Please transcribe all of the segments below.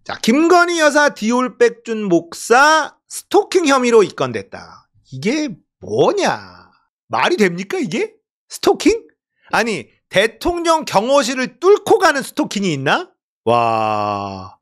자, 김건희 여사 디올백준 목사 스토킹 혐의로 입건됐다. 이게 뭐냐? 말이 됩니까 이게? 스토킹? 아니, 대통령 경호실을 뚫고 가는 스토킹이 있나? 와...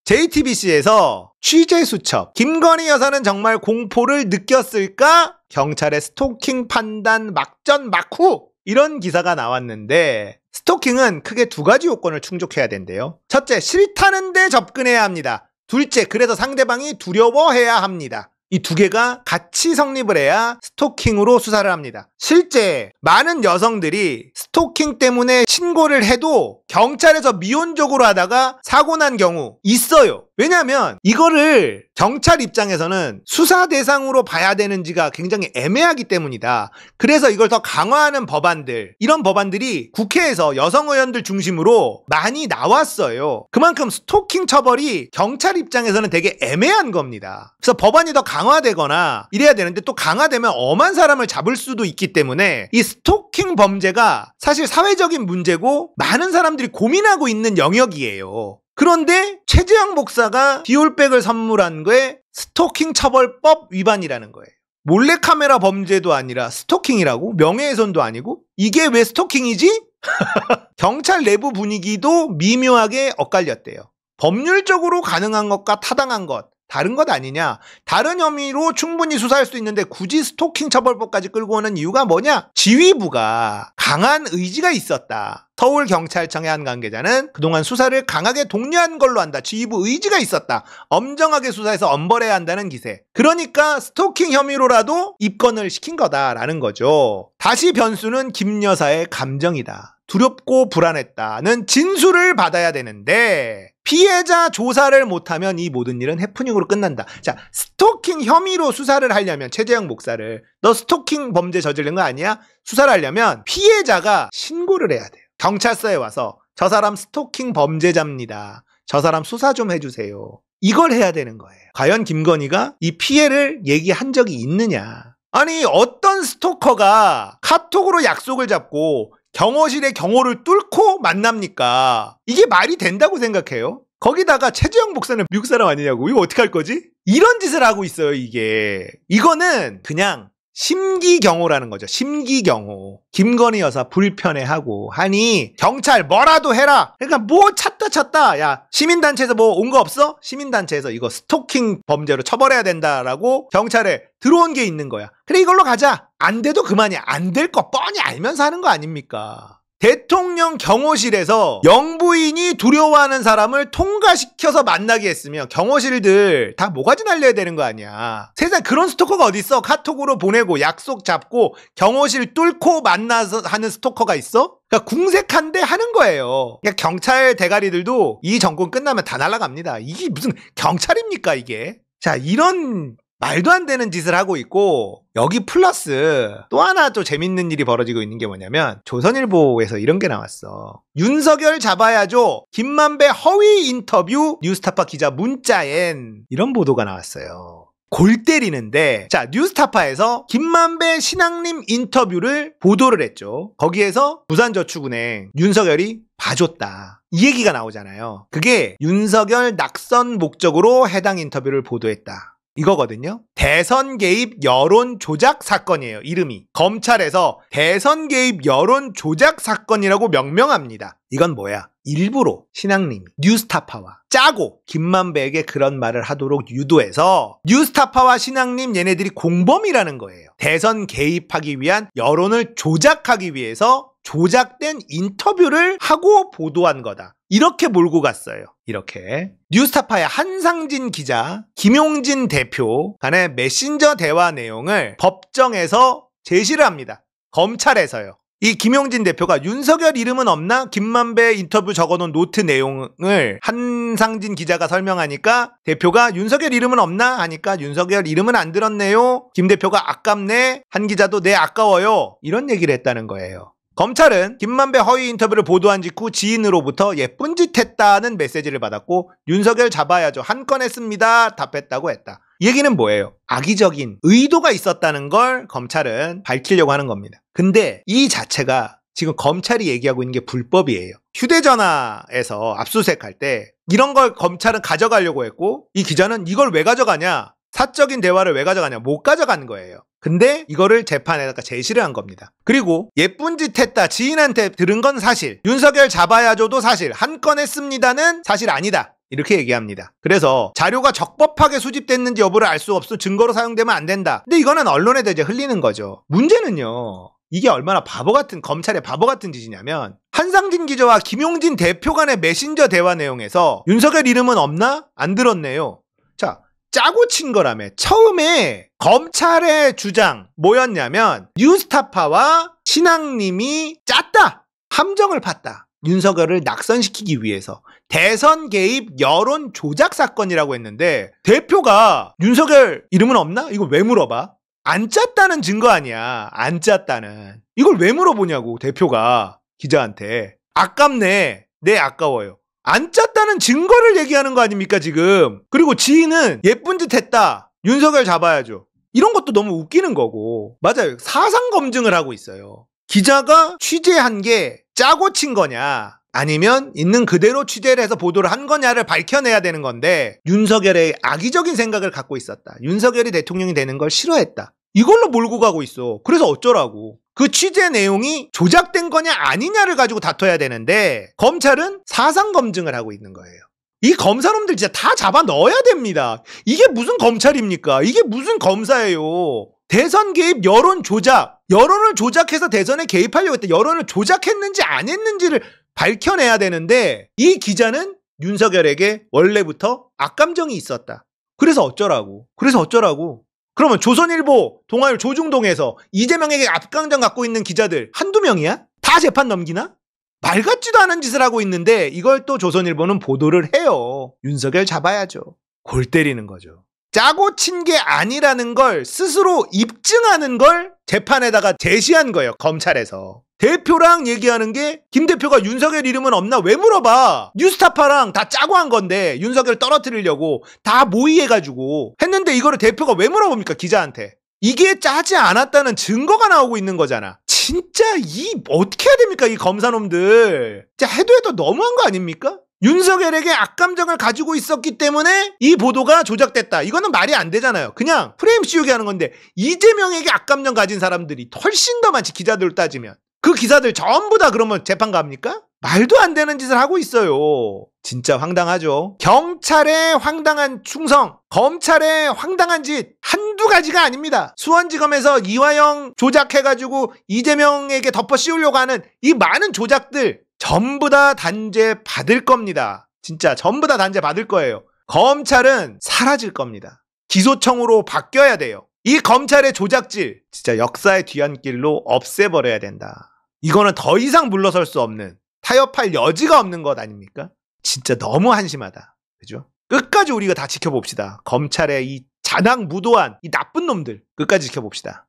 JTBC에서 취재 수첩, 김건희 여사는 정말 공포를 느꼈을까? 경찰의 스토킹 판단 막전 막후! 이런 기사가 나왔는데, 스토킹은 크게 두 가지 요건을 충족해야 된대요. 첫째, 싫다는데 접근해야 합니다. 둘째, 그래서 상대방이 두려워해야 합니다. 이 두 개가 같이 성립을 해야 스토킹으로 수사를 합니다. 실제 많은 여성들이 스토킹 때문에 신고를 해도 경찰에서 미온적으로 하다가 사고 난 경우 있어요. 왜냐하면 이거를 경찰 입장에서는 수사 대상으로 봐야 되는지가 굉장히 애매하기 때문이다. 그래서 이걸 더 강화하는 법안들, 이런 법안들이 국회에서 여성 의원들 중심으로 많이 나왔어요. 그만큼 스토킹 처벌이 경찰 입장에서는 되게 애매한 겁니다. 그래서 법안이 더 강화되거나 이래야 되는데, 또 강화되면 엄한 사람을 잡을 수도 있기 때문에 이 스토킹 범죄가 사실 사회적인 문제고 많은 사람들이 고민하고 있는 영역이에요. 그런데 최재형 목사가 디올백을 선물한 게 스토킹 처벌법 위반이라는 거예요. 몰래카메라 범죄도 아니라 스토킹이라고? 명예훼손도 아니고? 이게 왜 스토킹이지? 경찰 내부 분위기도 미묘하게 엇갈렸대요. 법률적으로 가능한 것과 타당한 것, 다른 것 아니냐? 다른 혐의로 충분히 수사할 수 있는데 굳이 스토킹 처벌법까지 끌고 오는 이유가 뭐냐? 지휘부가 강한 의지가 있었다. 서울경찰청의 한 관계자는 그동안 수사를 강하게 독려한 걸로 안다. 지휘부 의지가 있었다. 엄정하게 수사해서 엄벌해야 한다는 기세. 그러니까 스토킹 혐의로라도 입건을 시킨 거다라는 거죠. 다시 변수는 김 여사의 감정이다. 두렵고 불안했다는 진술을 받아야 되는데 피해자 조사를 못하면 이 모든 일은 해프닝으로 끝난다. 자, 스토킹 혐의로 수사를 하려면 최재형 목사를 너 스토킹 범죄 저지른 거 아니야? 수사를 하려면 피해자가 신고를 해야 돼요. 경찰서에 와서 저 사람 스토킹 범죄자입니다. 저 사람 수사 좀 해주세요. 이걸 해야 되는 거예요. 과연 김건희가 이 피해를 얘기한 적이 있느냐? 아니, 어떤 스토커가 카톡으로 약속을 잡고 경호실의 경호를 뚫고 만납니까? 이게 말이 된다고 생각해요? 거기다가 최재형 목사는 미국 사람 아니냐고. 이거 어떡할 거지? 이런 짓을 하고 있어요, 이게. 이거는 그냥 심기경호라는 거죠. 심기경호. 김건희 여사 불편해하고 하니 경찰 뭐라도 해라. 그러니까 뭐 찾다. 야, 시민단체에서 뭐 온 거 없어? 시민단체에서 이거 스토킹 범죄로 처벌해야 된다라고 경찰에 들어온 게 있는 거야. 그래, 이걸로 가자. 안 돼도 그만이야. 안 될 거 뻔히 알면서 하는 거 아닙니까? 대통령 경호실에서 영부인이 두려워하는 사람을 통과시켜서 만나게 했으면 경호실들 다 모가지 날려야 되는 거 아니야. 세상에 그런 스토커가 어딨어? 카톡으로 보내고 약속 잡고 경호실 뚫고 만나서 하는 스토커가 있어? 그러니까 궁색한데 하는 거예요. 그러니까 경찰 대가리들도 이 정권 끝나면 다 날아갑니다. 이게 무슨 경찰입니까 이게? 자, 이런 말도 안 되는 짓을 하고 있고, 여기 플러스 또 하나 또 재밌는 일이 벌어지고 있는 게 뭐냐면 조선일보에서 이런 게 나왔어. 윤석열 잡아야죠. 김만배 허위 인터뷰 뉴스타파 기자 문자엔, 이런 보도가 나왔어요. 골 때리는데, 자, 뉴스타파에서 김만배 신앙님 인터뷰를 보도를 했죠. 거기에서 부산저축은행 윤석열이 봐줬다, 이 얘기가 나오잖아요. 그게 윤석열 낙선 목적으로 해당 인터뷰를 보도했다, 이거거든요. 대선 개입 여론 조작 사건이에요. 이름이 검찰에서 대선 개입 여론 조작 사건이라고 명명합니다. 이건 뭐야? 일부러 신앙님이 뉴스타파와 짜고 김만배에게 그런 말을 하도록 유도해서 뉴스타파와 신앙님 얘네들이 공범이라는 거예요. 대선 개입하기 위한 여론을 조작하기 위해서 조작된 인터뷰를 하고 보도한 거다, 이렇게 몰고 갔어요. 이렇게 뉴스타파의 한상진 기자, 김용진 대표 간의 메신저 대화 내용을 법정에서 제시를 합니다. 검찰에서요. 이 김용진 대표가 윤석열 이름은 없나? 김만배 인터뷰 적어놓은 노트 내용을 한상진 기자가 설명하니까 대표가 윤석열 이름은 없나? 하니까 윤석열 이름은 안 들었네요. 김 대표가 아깝네. 한 기자도 네 아까워요. 이런 얘기를 했다는 거예요. 검찰은 김만배 허위 인터뷰를 보도한 직후 지인으로부터 예쁜 짓 했다는 메시지를 받았고 윤석열 잡아야죠, 한 건 했습니다 답했다고 했다. 이 얘기는 뭐예요? 악의적인 의도가 있었다는 걸 검찰은 밝히려고 하는 겁니다. 근데 이 자체가 지금 검찰이 얘기하고 있는 게 불법이에요. 휴대전화에서 압수수색할 때 이런 걸 검찰은 가져가려고 했고 이 기자는 이걸 왜 가져가냐? 사적인 대화를 왜 가져가냐? 못 가져간 거예요. 근데 이거를 재판에다가 제시를 한 겁니다. 그리고 예쁜 짓 했다 지인한테 들은 건 사실, 윤석열 잡아야죠도 사실, 한 건 했습니다는 사실 아니다. 이렇게 얘기합니다. 그래서 자료가 적법하게 수집됐는지 여부를 알 수 없어 증거로 사용되면 안 된다. 근데 이거는 언론에 대해 흘리는 거죠. 문제는요. 이게 얼마나 검찰의 바보 같은 짓이냐면 한상진 기자와 김용진 대표 간의 메신저 대화 내용에서 윤석열 이름은 없나? 안 들었네요. 자, 짜고 친 거라며. 처음에 검찰의 주장 뭐였냐면 뉴스타파와 신앙님이 짰다. 함정을 팠다. 윤석열을 낙선시키기 위해서 대선 개입 여론 조작 사건이라고 했는데 대표가 윤석열 이름은 없나? 이거 왜 물어봐? 안 짰다는 증거 아니야. 안 짰다는. 이걸 왜 물어보냐고 대표가 기자한테. 아깝네. 네, 아까워요. 안 짰다는 증거를 얘기하는 거 아닙니까 지금. 그리고 지인은 예쁜 짓 했다. 윤석열 잡아야죠. 이런 것도 너무 웃기는 거고. 맞아요. 사상 검증을 하고 있어요. 기자가 취재한 게 짜고 친 거냐 아니면 있는 그대로 취재를 해서 보도를 한 거냐를 밝혀내야 되는 건데 윤석열의 악의적인 생각을 갖고 있었다. 윤석열이 대통령이 되는 걸 싫어했다. 이걸로 몰고 가고 있어. 그래서 어쩌라고. 그 취재 내용이 조작된 거냐 아니냐를 가지고 다퉈야 되는데 검찰은 사상 검증을 하고 있는 거예요. 이 검사놈들 진짜 다 잡아 넣어야 됩니다. 이게 무슨 검찰입니까? 이게 무슨 검사예요. 대선 개입 여론 조작. 여론을 조작해서 대선에 개입하려고 했다. 여론을 조작했는지 안 했는지를 밝혀내야 되는데 이 기자는 윤석열에게 원래부터 악감정이 있었다. 그래서 어쩌라고. 그러면 조선일보 동아일 조중동에서 이재명에게 악감정 갖고 있는 기자들 한두 명이야? 다 재판 넘기나? 말 같지도 않은 짓을 하고 있는데 이걸 또 조선일보는 보도를 해요. 윤석열 잡아야죠. 골 때리는 거죠. 짜고 친 게 아니라는 걸 스스로 입증하는 걸 재판에다가 제시한 거예요. 검찰에서. 대표랑 얘기하는 게 김 대표가 윤석열 이름은 없나? 왜 물어봐? 뉴스타파랑 다 짜고 한 건데 윤석열 떨어뜨리려고 다 모의해가지고 했는데 이거를 대표가 왜 물어봅니까? 기자한테. 이게 짜지 않았다는 증거가 나오고 있는 거잖아. 진짜 어떻게 해야 됩니까? 이 검사놈들. 진짜 해도 너무한 거 아닙니까? 윤석열에게 악감정을 가지고 있었기 때문에 이 보도가 조작됐다. 이거는 말이 안 되잖아요. 그냥 프레임 씌우게 하는 건데 이재명에게 악감정 가진 사람들이 훨씬 더 많지. 기자들 따지면. 그 기사들 전부 다 그러면 재판 갑니까? 말도 안 되는 짓을 하고 있어요. 진짜 황당하죠. 경찰의 황당한 충성, 검찰의 황당한 짓 한두 가지가 아닙니다. 수원지검에서 이화영 조작해가지고 이재명에게 덮어 씌우려고 하는 이 많은 조작들 전부 다 단죄 받을 겁니다. 진짜 전부 다 단죄 받을 거예요. 검찰은 사라질 겁니다. 기소청으로 바뀌어야 돼요. 이 검찰의 조작질 진짜 역사의 뒤안길로 없애버려야 된다. 이거는 더 이상 물러설 수 없는, 타협할 여지가 없는 것 아닙니까? 진짜 너무 한심하다. 그죠? 끝까지 우리가 다 지켜봅시다. 검찰의 이 잔악무도한 이 나쁜 놈들 끝까지 지켜봅시다.